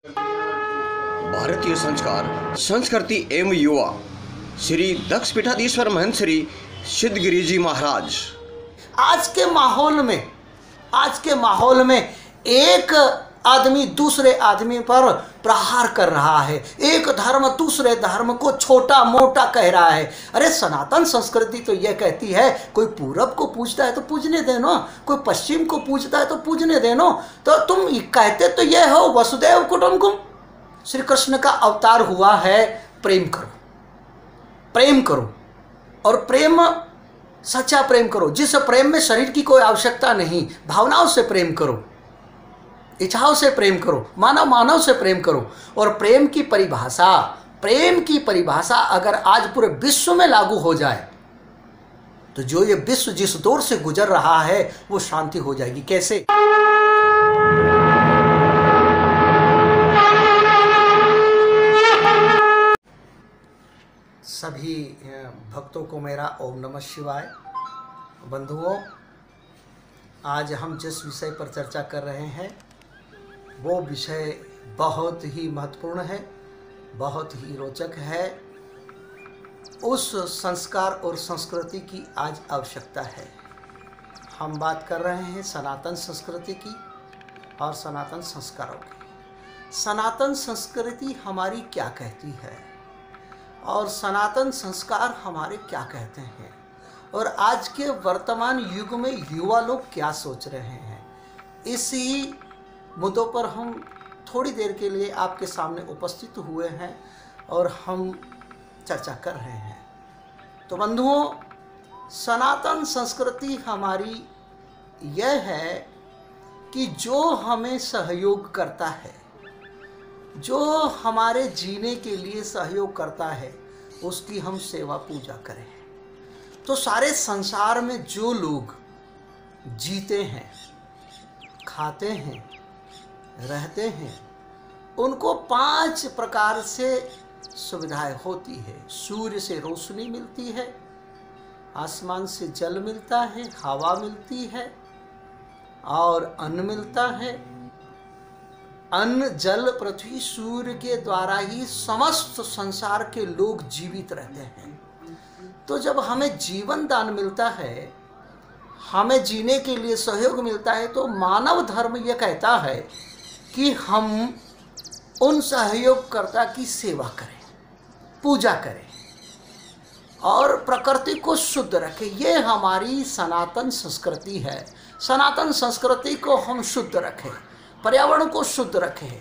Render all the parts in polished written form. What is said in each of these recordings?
भारतीय संस्कार संस्कृति एवं युवा श्री दक्ष पीठाधीश्वर महंत श्री सिद्धगिरी जी महाराज। आज के माहौल में एक आदमी दूसरे आदमी पर प्रहार कर रहा है, एक धर्म दूसरे धर्म को छोटा मोटा कह रहा है। अरे सनातन संस्कृति तो यह कहती है कोई पूरब को पूजता है तो पूजने देना, कोई पश्चिम को पूजता है तो पूजने देना। तो तुम कहते तो यह हो वसुदेव कुटुंबकम, श्री कृष्ण का अवतार हुआ है प्रेम करो, प्रेम करो और प्रेम सच्चा प्रेम करो, जिस प्रेम में शरीर की कोई आवश्यकता नहीं, भावनाओं से प्रेम करो, इच्छाओं से प्रेम करो, मानव मानव से प्रेम करो। और प्रेम की परिभाषा अगर आज पूरे विश्व में लागू हो जाए तो जो ये विश्व जिस दौर से गुजर रहा है वो शांति हो जाएगी। कैसे? सभी भक्तों को मेरा ओम नमः शिवाय। बंधुओं, आज हम जिस विषय पर चर्चा कर रहे हैं वो विषय बहुत ही महत्वपूर्ण है, बहुत ही रोचक है। उस संस्कार और संस्कृति की आज आवश्यकता है। हम बात कर रहे हैं सनातन संस्कृति की और सनातन संस्कारों की। सनातन संस्कृति हमारी क्या कहती है और सनातन संस्कार हमारे क्या कहते हैं, और आज के वर्तमान युग में युवा लोग क्या सोच रहे हैं, इसी मुद्दों पर हम थोड़ी देर के लिए आपके सामने उपस्थित हुए हैं और हम चर्चा कर रहे हैं। तो बंधुओं, सनातन संस्कृति हमारी यह है कि जो हमें सहयोग करता है, जो हमारे जीने के लिए सहयोग करता है, उसकी हम सेवा पूजा करें। तो सारे संसार में जो लोग जीते हैं, खाते हैं, रहते हैं, उनको 5 प्रकार से सुविधाएं होती है। सूर्य से रोशनी मिलती है, आसमान से जल मिलता है, हवा मिलती है और अन्न मिलता है। अन्न, जल, पृथ्वी, सूर्य के द्वारा ही समस्त संसार के लोग जीवित रहते हैं। तो जब हमें जीवन दान मिलता है, हमें जीने के लिए सहयोग मिलता है, तो मानव धर्म यह कहता है कि हम उन सहयोगकर्ता की सेवा करें, पूजा करें और प्रकृति को शुद्ध रखें। ये हमारी सनातन संस्कृति है। सनातन संस्कृति को हम शुद्ध रखें, पर्यावरण को शुद्ध रखें,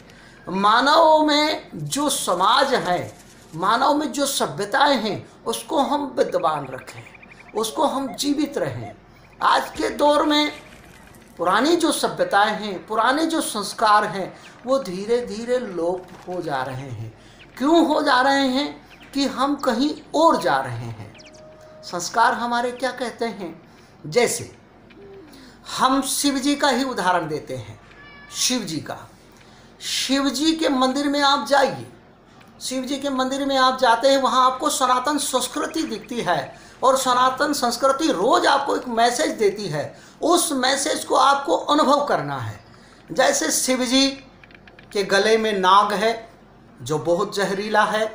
मानव में जो समाज है, मानव में जो सभ्यताएं हैं, उसको हम विद्यमान रखें, उसको हम जीवित रहें। आज के दौर में पुरानी जो सभ्यताएं हैं, पुराने जो संस्कार हैं, वो धीरे धीरे लोप हो जा रहे हैं। क्यों हो जा रहे हैं? कि हम कहीं और जा रहे हैं। संस्कार हमारे क्या कहते हैं? जैसे हम शिव जी का ही उदाहरण देते हैं। शिव जी के मंदिर में आप जाइए, शिव जी के मंदिर में आप जाते हैं, वहाँ आपको सनातन संस्कृति दिखती है और सनातन संस्कृति रोज आपको एक मैसेज देती है। उस मैसेज को आपको अनुभव करना है। जैसे शिव जी के गले में नाग है जो बहुत जहरीला है,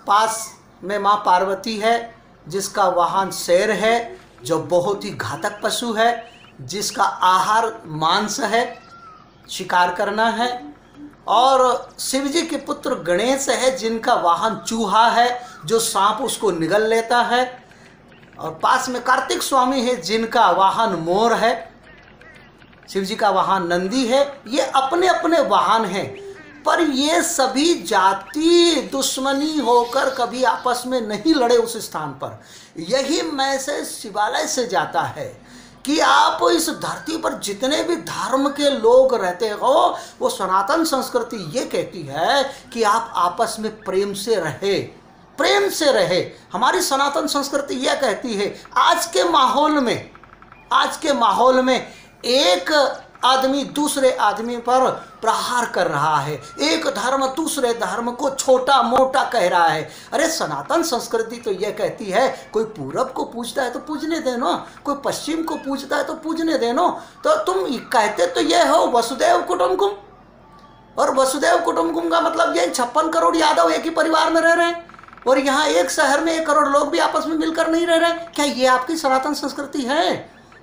पास में माँ पार्वती है जिसका वाहन शेर है जो बहुत ही घातक पशु है, जिसका आहार मांस है, शिकार करना है, और शिव जी के पुत्र गणेश है जिनका वाहन चूहा है जो सांप उसको निगल लेता है, और पास में कार्तिक स्वामी है जिनका वाहन मोर है, शिव जी का वाहन नंदी है। ये अपने अपने वाहन हैं, पर ये सभी जाति दुश्मनी होकर कभी आपस में नहीं लड़े उस स्थान पर। यही मैसेज शिवालय से जाता है कि आप इस धरती पर जितने भी धर्म के लोग रहते हो, वो सनातन संस्कृति ये कहती है कि आप आपस में प्रेम से रहे, प्रेम से रहे। हमारी सनातन संस्कृति यह कहती है। आज के माहौल में एक आदमी दूसरे आदमी पर प्रहार कर रहा है, एक धर्म दूसरे धर्म को छोटा मोटा कह रहा है। अरे सनातन संस्कृति तो यह कहती है कोई पूरब को पूजता है तो पूजने देना, कोई पश्चिम को पूजता है तो पूजने देना। तो तुम कहते तो यह हो वसुदेव कुटुंबकम, और वसुदैव कुटुंबकम का मतलब ये 56 करोड़ यादव एक ही परिवार में रह रहे हैं, और यहाँ एक शहर में 1 करोड़ लोग भी आपस में मिलकर नहीं रह रहे। क्या ये आपकी सनातन संस्कृति है?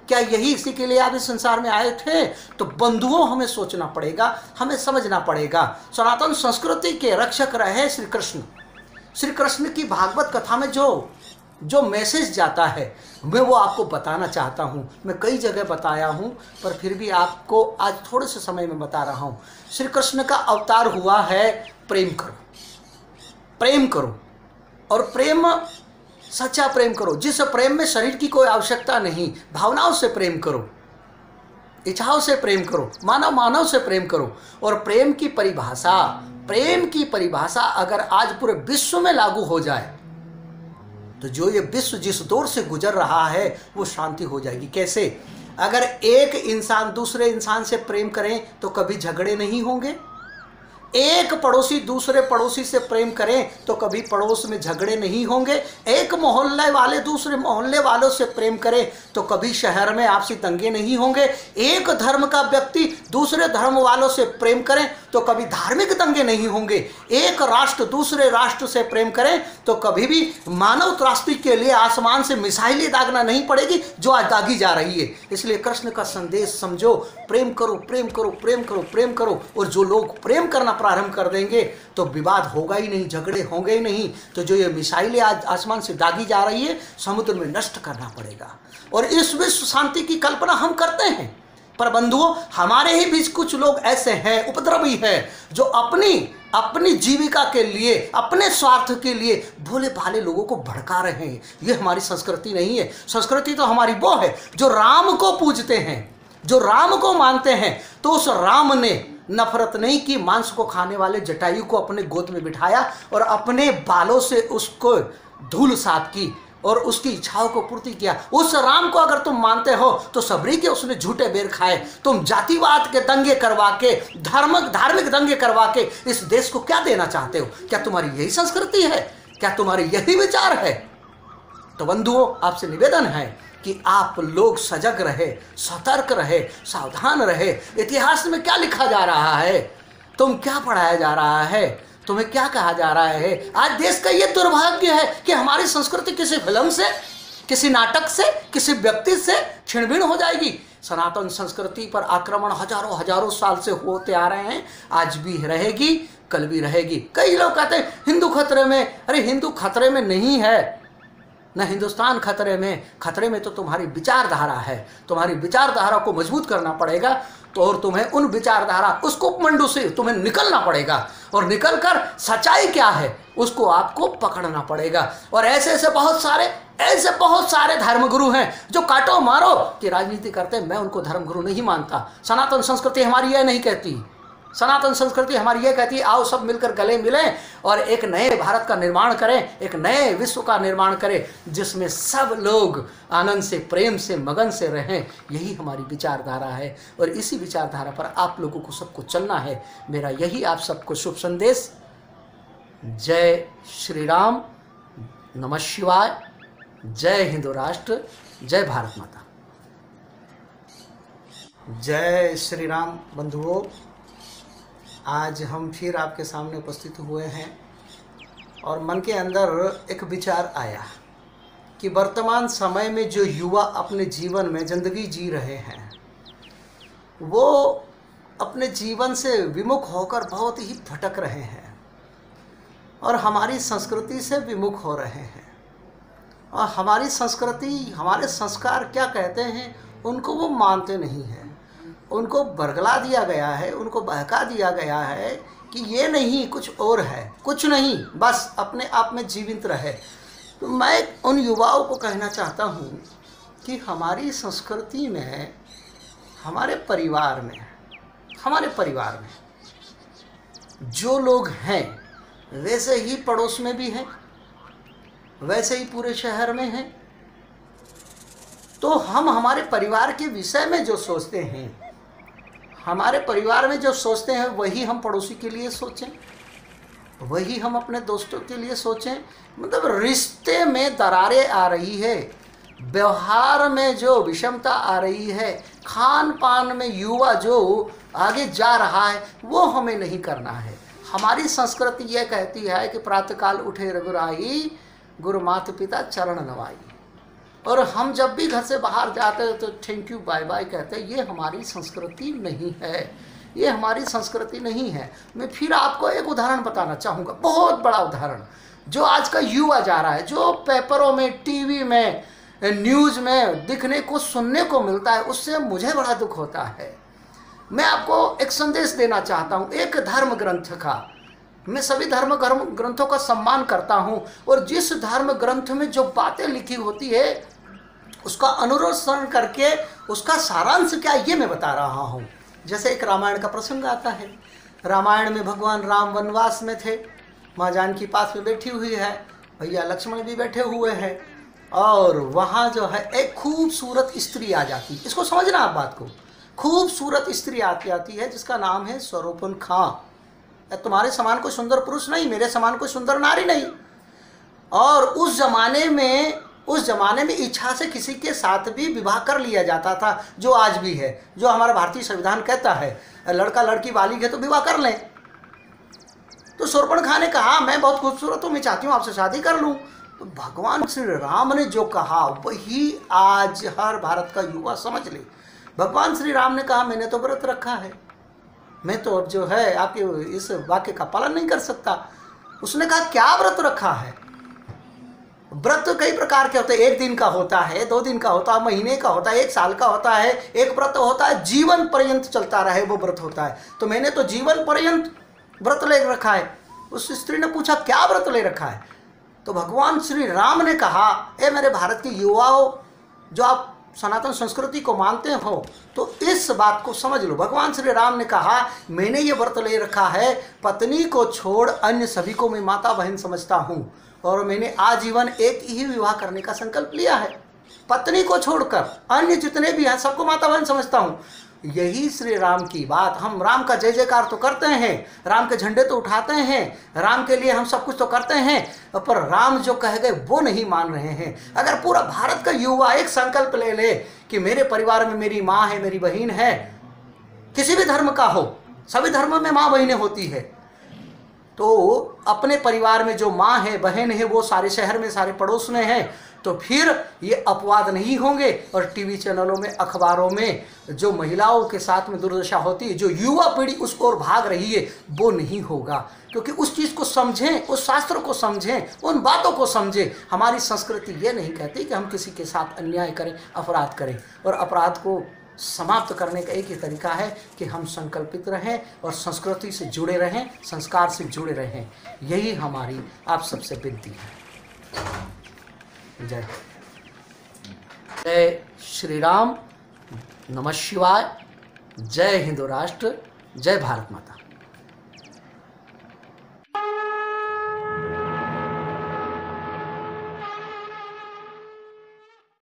क्या यही इसी के लिए आप इस संसार में आए थे? तो बंधुओं, हमें सोचना पड़ेगा, हमें समझना पड़ेगा। सनातन संस्कृति के रक्षक रहे श्री कृष्ण। श्री कृष्ण की भागवत कथा में जो मैसेज जाता है, मैं वो आपको बताना चाहता हूँ। मैं कई जगह बताया हूँ, पर फिर भी आपको आज थोड़े से समय में बता रहा हूँ। श्री कृष्ण का अवतार हुआ है प्रेम करो, प्रेम करो, और प्रेम सच्चा प्रेम करो, जिस प्रेम में शरीर की कोई आवश्यकता नहीं। भावनाओं से प्रेम करो, इच्छाओं से प्रेम करो, मानव से प्रेम करो। और प्रेम की परिभाषा अगर आज पूरे विश्व में लागू हो जाए तो जो ये विश्व जिस दौर से गुजर रहा है वो शांति हो जाएगी। कैसे? अगर एक इंसान दूसरे इंसान से प्रेम करें तो कभी झगड़े नहीं होंगे। एक पड़ोसी दूसरे पड़ोसी से प्रेम करें तो कभी पड़ोस में झगड़े नहीं होंगे। एक मोहल्ले वाले दूसरे मोहल्ले वालों से प्रेम करें तो कभी शहर में आपसी दंगे नहीं होंगे। एक धर्म का व्यक्ति दूसरे धर्म वालों से प्रेम करें तो कभी धार्मिक दंगे नहीं होंगे। एक राष्ट्र दूसरे राष्ट्र से प्रेम करें तो कभी भी मानव त्रासदी के लिए आसमान से मिसाइलें दागना नहीं पड़ेगी जो आज दागी जा रही है। इसलिए कृष्ण का संदेश समझो, प्रेम करो, प्रेम करो, प्रेम करो, प्रेम करो। और जो लोग प्रेम करना प्रारंभ कर देंगे तो विवाद होगा ही नहीं, झगड़े होंगे ही नहीं। तो जो ये मिसाइलें आज आसमान से दागी जा रही है, समुद्र में नष्ट करना पड़ेगा। और इस विश्व शांति की कल्पना हम करते हैं, पर बंधुओं, हमारे ही बीच कुछ लोग ऐसे हैं, उपद्रवी हैं, जो अपनी जीविका के लिए, अपने स्वार्थ के लिए भोले भाले लोगों को भड़का रहे हैं। ये हमारी संस्कृति नहीं है। संस्कृति तो हमारी वो है जो राम को पूजते हैं, जो राम को मानते हैं। तो उस राम ने नफरत नहीं की, मांस को खाने वाले जटायु को अपने गोद में बिठाया और अपने बालों से उसको धूल साफ की और उसकी इच्छाओं को पूर्ति किया। उस राम को अगर तुम मानते हो तो सबरी के उसने झूठे बेर खाए। तुम जातिवाद के दंगे करवा के, धार्मिक दंगे करवा के इस देश को क्या देना चाहते हो? क्या तुम्हारी यही संस्कृति है? क्या तुम्हारी यही विचार है? तो बंधुओं, आपसे निवेदन है कि आप लोग सजग रहे, सतर्क रहे, सावधान रहे। इतिहास में क्या लिखा जा रहा है, तुम क्या पढ़ाया जा रहा है, तुम्हें क्या कहा जा रहा है? आज देश का ये दुर्भाग्य है कि हमारी संस्कृति किसी फिल्म से, किसी नाटक से, किसी व्यक्ति से छिन-भिन हो जाएगी। सनातन संस्कृति पर आक्रमण हजारों साल से होते आ रहे हैं, आज भी रहेगी, कल भी रहेगी। कई लोग कहते हैं हिंदू खतरे में। अरे हिंदू खतरे में नहीं है, न हिंदुस्तान खतरे में तो तुम्हारी विचारधारा है। तुम्हारी विचारधारा को मजबूत करना पड़ेगा। तो और तुम्हें उन विचारधारा, उस कुपमंडू से तुम्हें निकलना पड़ेगा, और निकलकर सच्चाई क्या है उसको आपको पकड़ना पड़ेगा। और ऐसे बहुत सारे धर्मगुरु हैं जो काटो मारो की राजनीति करते हैं। मैं उनको धर्मगुरु नहीं मानता। सनातन संस्कृति हमारी यह नहीं कहती। सनातन संस्कृति हमारी ये कहती है, आओ सब मिलकर गले मिलें और एक नए भारत का निर्माण करें, एक नए विश्व का निर्माण करें, जिसमें सब लोग आनंद से, प्रेम से, मगन से रहें। यही हमारी विचारधारा है और इसी विचारधारा पर आप लोगों को सबको चलना है। मेरा यही आप सबको शुभ संदेश। जय श्री राम, नमः शिवाय, जय हिंदू राष्ट्र, जय भारत माता। जय श्री राम। बंधुओं, आज हम फिर आपके सामने उपस्थित हुए हैं और मन के अंदर एक विचार आया कि वर्तमान समय में जो युवा अपने जीवन में ज़िंदगी जी रहे हैं, वो अपने जीवन से विमुख होकर बहुत ही भटक रहे हैं और हमारी संस्कृति से विमुख हो रहे हैं। और हमारी संस्कृति, हमारे संस्कार क्या कहते हैं उनको वो मानते नहीं हैं। उनको बरगला दिया गया है, उनको बहका दिया गया है कि ये नहीं, कुछ और है, कुछ नहीं, बस अपने आप में जीवित रहे। तो मैं उन युवाओं को कहना चाहता हूँ कि हमारी संस्कृति में, हमारे परिवार में जो लोग हैं वैसे ही पड़ोस में भी हैं, वैसे ही पूरे शहर में हैं। तो हम हमारे परिवार के विषय में जो सोचते हैं, हमारे परिवार में जो सोचते हैं, वही हम पड़ोसी के लिए सोचें, वही हम अपने दोस्तों के लिए सोचें। मतलब रिश्ते में दरारें आ रही है, व्यवहार में जो विषमता आ रही है, खान पान में युवा जो आगे जा रहा है वो हमें नहीं करना है। हमारी संस्कृति यह कहती है कि प्रातःकाल उठे रघुराई, गुरु माता पिता चरण नवाई। और हम जब भी घर से बाहर जाते हैं तो थैंक यू बाय बाय कहते हैं। ये हमारी संस्कृति नहीं है, ये हमारी संस्कृति नहीं है। मैं फिर आपको एक उदाहरण बताना चाहूँगा, बहुत बड़ा उदाहरण, जो आज का युवा जा रहा है, जो पेपरों में, टीवी में, न्यूज़ में दिखने को, सुनने को मिलता है, उससे मुझे बड़ा दुख होता है। मैं आपको एक संदेश देना चाहता हूँ, एक धर्म ग्रंथ का। मैं सभी धर्म ग्रंथों का सम्मान करता हूँ, और जिस धर्म ग्रंथ में जो बातें लिखी होती है उसका अनुसरण करके उसका सारांश क्या ये मैं बता रहा हूँ। जैसे एक रामायण का प्रसंग आता है। रामायण में भगवान राम वनवास में थे, माँ जानकी पास में बैठी हुई है, भैया लक्ष्मण भी बैठे हुए हैं, और वहाँ जो है एक खूबसूरत स्त्री आ जाती है। इसको समझना आप बात को। खूबसूरत स्त्री आती है जिसका नाम है स्वरूपन खां। तुम्हारे समान कोई सुंदर पुरुष नहीं, मेरे समान कोई सुंदर नारी नहीं। और उस जमाने में इच्छा से किसी के साथ भी विवाह कर लिया जाता था, जो आज भी है, जो हमारा भारतीय संविधान कहता है लड़का लड़की बालिग है तो विवाह कर लें। तो शूर्पणखा खां ने कहा मैं बहुत खूबसूरत हूँ, मैं चाहती हूँ आपसे शादी कर लूँ। तो भगवान श्री राम ने जो कहा वही आज हर भारत का युवा समझ ले। भगवान श्री राम ने कहा मैंने तो व्रत रखा है, मैं तो अब जो है आपके इस वाक्य का पालन नहीं कर सकता। उसने कहा क्या व्रत रखा है? व्रत तो कई प्रकार के होते हैं, 1 दिन का होता है, 2 दिन का होता है, महीने का होता है, 1 साल का होता है। एक व्रत होता है जीवन पर्यंत चलता रहे, वो व्रत होता है। तो मैंने तो जीवन पर्यंत व्रत ले रखा है। उस स्त्री ने पूछा क्या व्रत ले रखा है? तो भगवान श्री राम ने कहा ए मेरे भारत के युवाओं, जो आप सनातन संस्कृति को मानते हो तो इस बात को समझ लो। भगवान श्री राम ने कहा मैंने ये व्रत ले रखा है, पत्नी को छोड़ अन्य सभी को मैं माता बहन समझता हूँ, और मैंने आजीवन एक ही विवाह करने का संकल्प लिया है। पत्नी को छोड़कर अन्य जितने भी हैं सबको माता बहन समझता हूँ। यही श्री राम की बात। हम राम का जय जयकार तो करते हैं, राम के झंडे तो उठाते हैं, राम के लिए हम सब कुछ तो करते हैं, पर राम जो कह गए वो नहीं मान रहे हैं। अगर पूरा भारत का युवा एक संकल्प ले ले कि मेरे परिवार में मेरी माँ है, मेरी बहन है, किसी भी धर्म का हो, सभी धर्मों में माँ बहनें होती है, तो अपने परिवार में जो माँ है, बहन है, वो सारे शहर में, सारे पड़ोस में है, तो फिर ये अपवाद नहीं होंगे। और टीवी चैनलों में, अखबारों में जो महिलाओं के साथ में दुर्दशा होती है, जो युवा पीढ़ी उस ओर भाग रही है, वो नहीं होगा। क्योंकि उस चीज़ को समझें, उस शास्त्र को समझें, उन बातों को समझें। हमारी संस्कृति ये नहीं कहती कि हम किसी के साथ अन्याय करें, अपराध करें। और अपराध को समाप्त करने का एक ही तरीका है कि हम संकल्पित रहें और संस्कृति से जुड़े रहें, संस्कार से जुड़े रहें। यही हमारी आप सबसे विनती है। जय जय श्री राम, नमः शिवाय, जय हिंदू राष्ट्र, जय भारत माता।